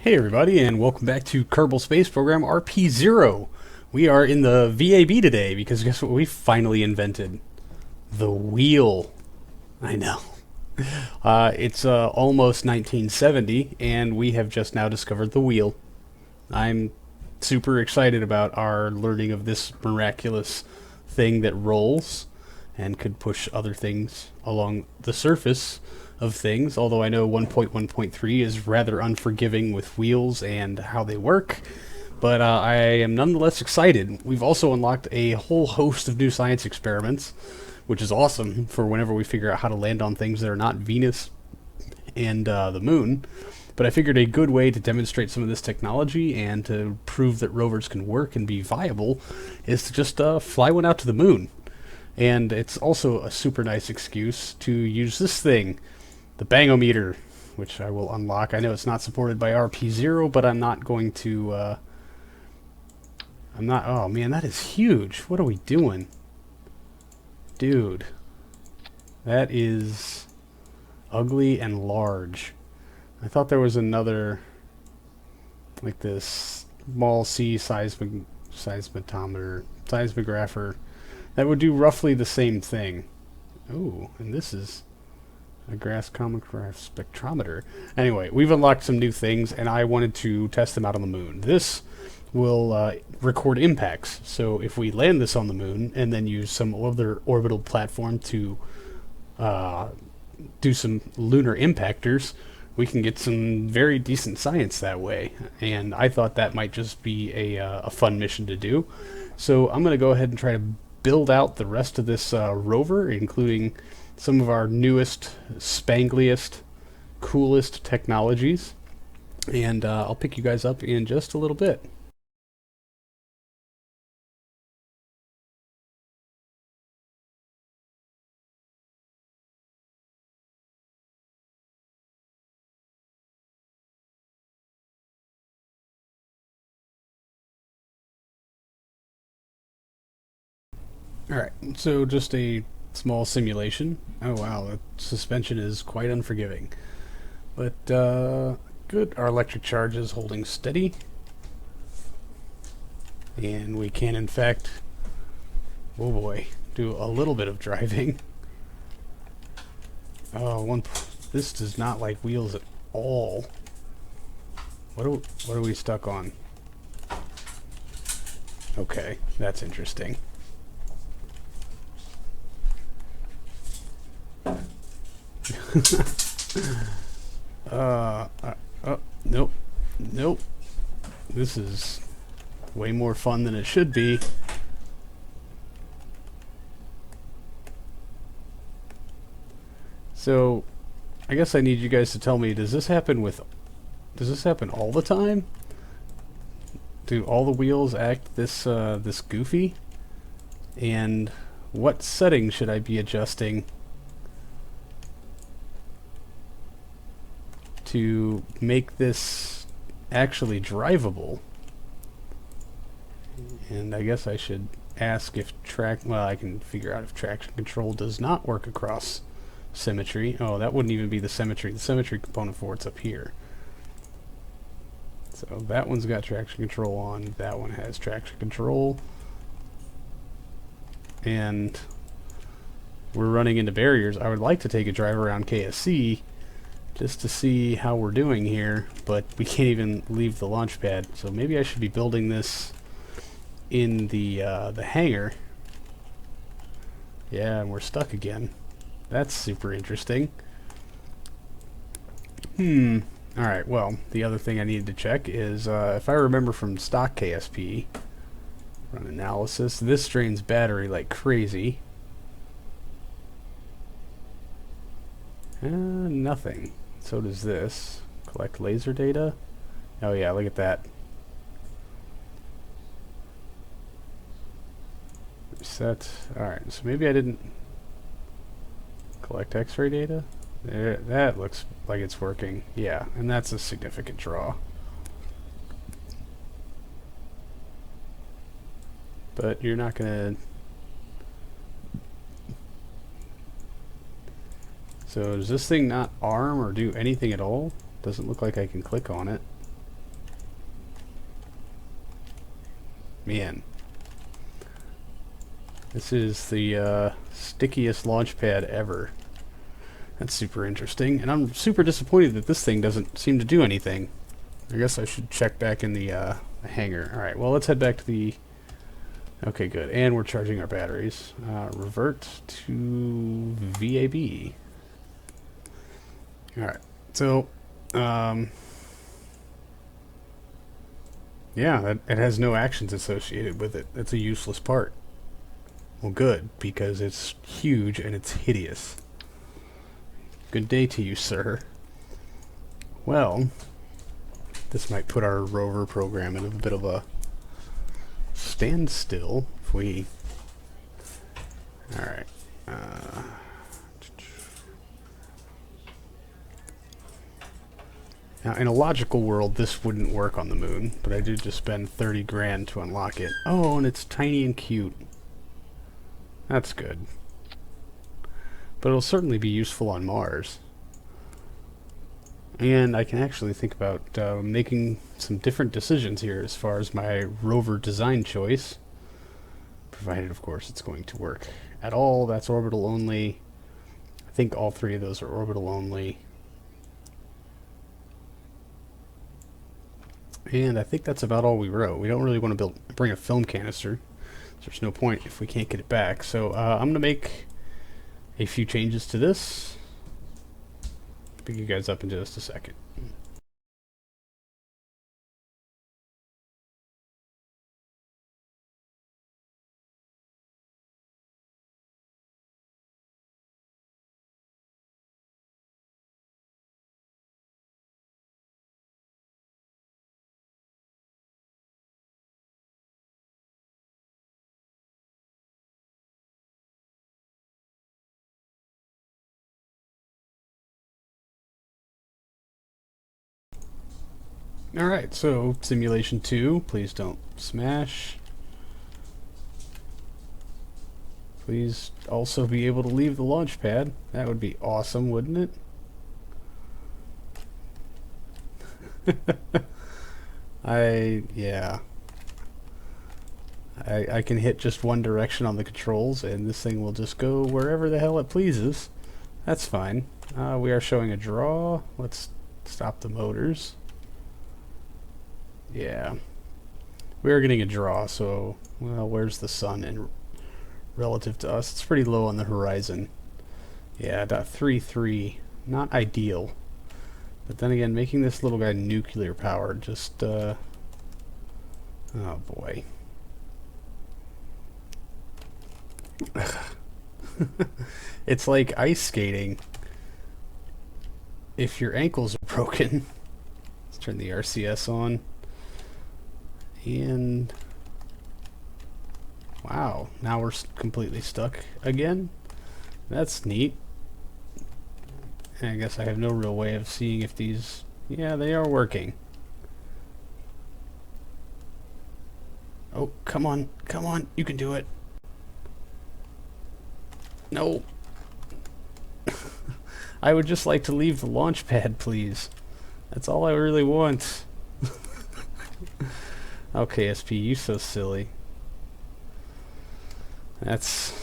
Hey everybody, and welcome back to Kerbal Space Program RP-0. We are in the VAB today because guess what we finally invented? The wheel. I know. It's almost 1970, and we have just now discovered the wheel. I'm super excited about our learning of this miraculous thing that rolls and could push other things along the surface of things, although I know 1.1.3 is rather unforgiving with wheels and how they work, but I am nonetheless excited. We've also unlocked a whole host of new science experiments, which is awesome for whenever we figure out how to land on things that are not Venus and the moon. But I figured a good way to demonstrate some of this technology and to prove that rovers can work and be viable is to just fly one out to the moon. And it's also a super nice excuse to use this thing, the bangometer, which I will unlock. I know it's not supported by RP-0, but I'm not going to, oh man, that is huge. What are we doing? Dude. That is ugly and large. I thought there was another, like this small C seismographer, that would do roughly the same thing. Oh, and this is a grass chromatograph spectrometer. Anyway, we've unlocked some new things, and I wanted to test them out on the moon. This will record impacts, so if we land this on the moon and then use some other orbital platform to do some lunar impactors, we can get some very decent science that way. And I thought that might just be a fun mission to do. So I'm going to go ahead and try to build out the rest of this rover, including some of our newest, spangliest, coolest technologies. And I'll pick you guys up in just a little bit. Alright, so just a small simulation. Oh wow, the suspension is quite unforgiving. But, good. Our electric charge is holding steady. And we can, in fact, oh boy, do a little bit of driving. Oh, this does not like wheels at all. What are we stuck on? Okay, that's interesting. Nope. Nope. This is way more fun than it should be. So, I guess I need you guys to tell me, does this happen all the time? Do all the wheels act this goofy? And what settings should I be adjusting to make this actually drivable? And I guess I should ask if I can figure out if traction control does not work across symmetry. Oh, that wouldn't even be the symmetry. The symmetry component for it's up here. So that one's got traction control on, that one has traction control. And we're running into barriers. I would like to take a drive around KSC just to see how we're doing here, but we can't even leave the launch pad. So maybe I should be building this in the hangar. Yeah, and we're stuck again. That's super interesting. Alright, well, the other thing I needed to check is, if I remember from stock KSP, run analysis, this drains battery like crazy. Nothing. So does this. Collect laser data. Oh yeah, look at that. Reset. Alright, so maybe I didn't collect X-ray data. There, that looks like it's working. Yeah, and that's a significant draw. But you're not gonna... So does this thing not arm or do anything at all? Doesn't look like I can click on it. Man. This is the stickiest launch pad ever. That's super interesting. And I'm super disappointed that this thing doesn't seem to do anything. I guess I should check back in the hangar. Alright, well, let's head back to the... Okay, good. And we're charging our batteries. Revert to VAB. Alright, so... yeah, it has no actions associated with it. That's a useless part. Well, good, because it's huge and it's hideous. Good day to you, sir. Well, this might put our rover program in a bit of a standstill if we... Alright. Now, in a logical world, this wouldn't work on the moon, but I did just spend 30 grand to unlock it. Oh, and it's tiny and cute. That's good. But it'll certainly be useful on Mars. And I can actually think about making some different decisions here as far as my rover design choice. Provided, of course, it's going to work at all. That's orbital only. I think all three of those are orbital only. And I think that's about all we wrote. We don't really want to bring a film canister. So there's no point if we can't get it back. So I'm going to make a few changes to this. Pick you guys up in just a second. Alright, so simulation 2, please don't smash. Please also be able to leave the launch pad. That would be awesome, wouldn't it? Yeah. I can hit just one direction on the controls and this thing will just go wherever the hell it pleases. That's fine. We are showing a draw. Let's stop the motors. Yeah. We are getting a draw, so, well, where's the sun in relative to us? It's pretty low on the horizon. Yeah, .33, not ideal. But then again, making this little guy nuclear powered just, oh boy. It's like ice skating. If your ankles are broken. Let's turn the RCS on. And wow, now we're completely stuck again. That's neat. And I guess I have no real way of seeing if these... Yeah, they are working. Oh, come on, come on, you can do it. No. I would just like to leave the launch pad, please. That's all I really want. Oh, KSP, you so silly. This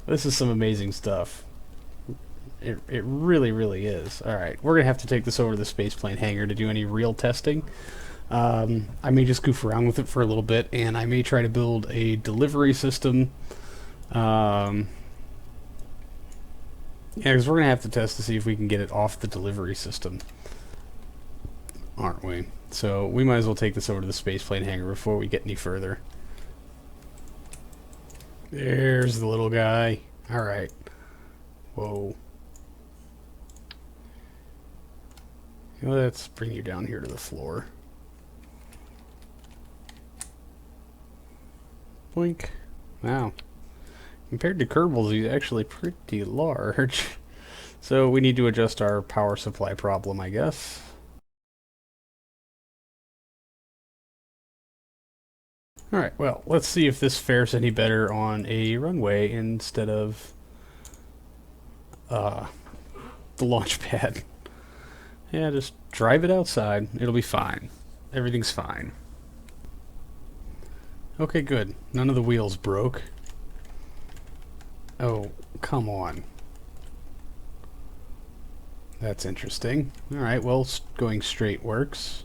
is some amazing stuff. It really, really is. Alright, we're going to have to take this over to the spaceplane hangar to do any real testing. I may just goof around with it for a little bit, and I may try to build a delivery system. Yeah, because we're going to have to test to see if we can get it off the delivery system. Aren't we? So we might as well take this over to the spaceplane hangar before we get any further. There's the little guy. Alright. Whoa. Let's bring you down here to the floor. Boink. Wow. Compared to Kerbal's, he's actually pretty large. So we need to adjust our power supply problem, I guess. Alright, well, let's see if this fares any better on a runway instead of the launch pad. Yeah, just drive it outside. It'll be fine. Everything's fine. Okay, good. None of the wheels broke. Oh, come on. That's interesting. Alright, well, going straight works.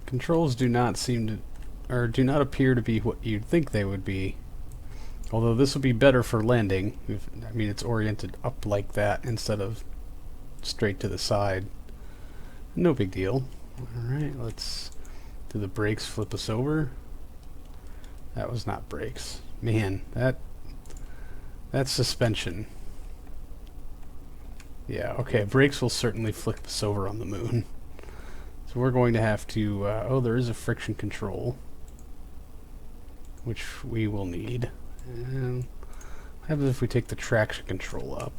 Controls do not seem to, or do not appear to be what you'd think they would be. Although this would be better for landing. I mean, it's oriented up like that instead of straight to the side. No big deal. Alright, let's do the brakes flip us over. That was not brakes. Man, that's suspension. Yeah, okay, brakes will certainly flip us over on the moon. So we're going to have to, oh, there is a friction control, which we will need. And what happens if we take the traction control up?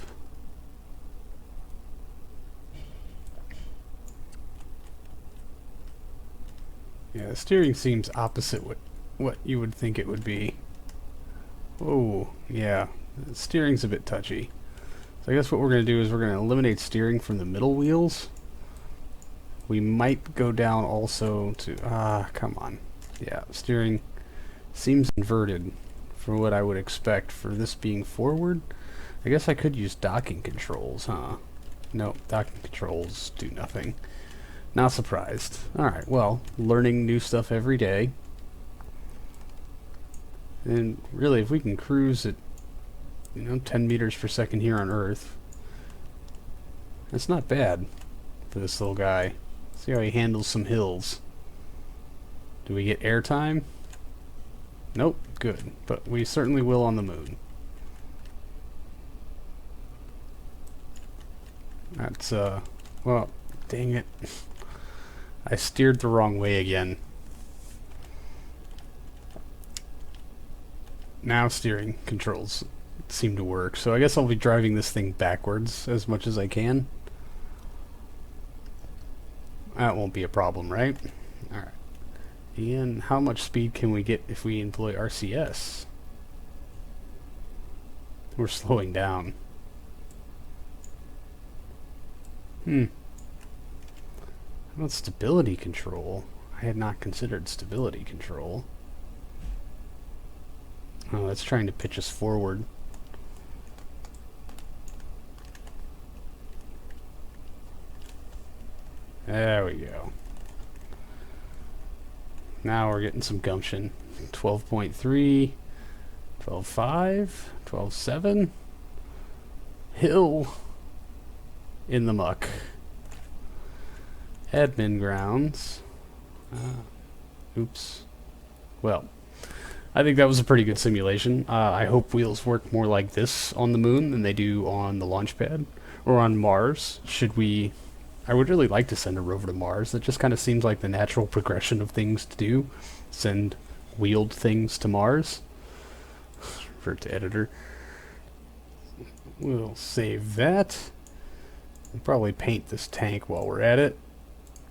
Yeah, the steering seems opposite what you would think it would be. Oh, yeah, the steering's a bit touchy. So I guess what we're going to do is we're going to eliminate steering from the middle wheels. We might go down also to... come on. Yeah, steering seems inverted for what I would expect for this being forward. I guess I could use docking controls, huh? No, docking controls do nothing. Not surprised. Alright, well, learning new stuff every day. And really, if we can cruise at, 10 meters per second here on Earth, that's not bad for this little guy. See how he handles some hills. Do we get airtime? Nope, good. But we certainly will on the moon. That's, well, dang it. I steered the wrong way again. Now steering controls seem to work, so I guess I'll be driving this thing backwards as much as I can. That won't be a problem, right? Alright. And how much speed can we get if we employ RCS? We're slowing down. How about stability control? I had not considered stability control. Oh, that's trying to pitch us forward. There we go. Now we're getting some gumption. 12.3, 12.5, 12.7. Hill in the muck. Admin grounds. Oops. Well, I think that was a pretty good simulation. I hope wheels work more like this on the moon than they do on the launch pad or on Mars. I would really like to send a rover to Mars. It just kind of seems like the natural progression of things to do. Send wheeled things to Mars. Revert to editor. We'll save that. We'll probably paint this tank while we're at it.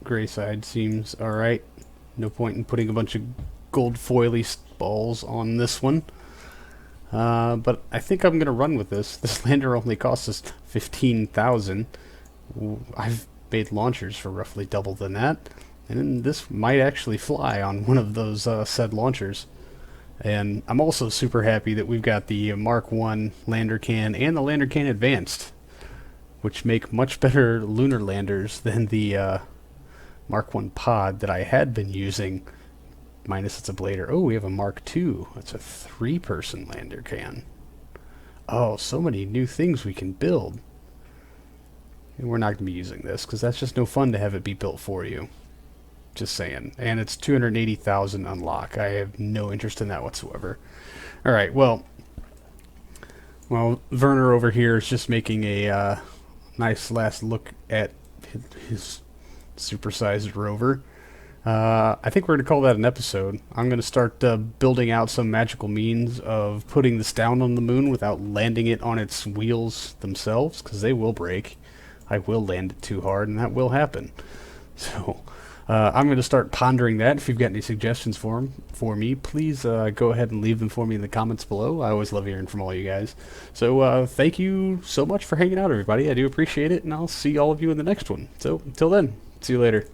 Gray side seems alright. No point in putting a bunch of gold foily balls on this one. But I think I'm going to run with this. This lander only costs us $15,000. I've made launchers for roughly double than that, and this might actually fly on one of those said launchers. And I'm also super happy that we've got the Mark 1 lander can and the lander can advanced, which make much better lunar landers than the Mark 1 pod that I had been using, minus its ablator. Oh, we have a Mark 2. That's a 3-person lander can. Oh, so many new things we can build. And we're not going to be using this, because that's just no fun to have it be built for you. Just saying. And it's 280,000 unlock. I have no interest in that whatsoever. Alright, well, Werner over here is just making a nice last look at his supersized rover. I think we're going to call that an episode. I'm going to start building out some magical means of putting this down on the moon without landing it on its wheels themselves, because they will break. I will land it too hard, and that will happen. So, I'm going to start pondering that. If you've got any suggestions for me, please go ahead and leave them for me in the comments below. I always love hearing from all you guys. So thank you so much for hanging out, everybody. I do appreciate it, and I'll see all of you in the next one. So until then, see you later.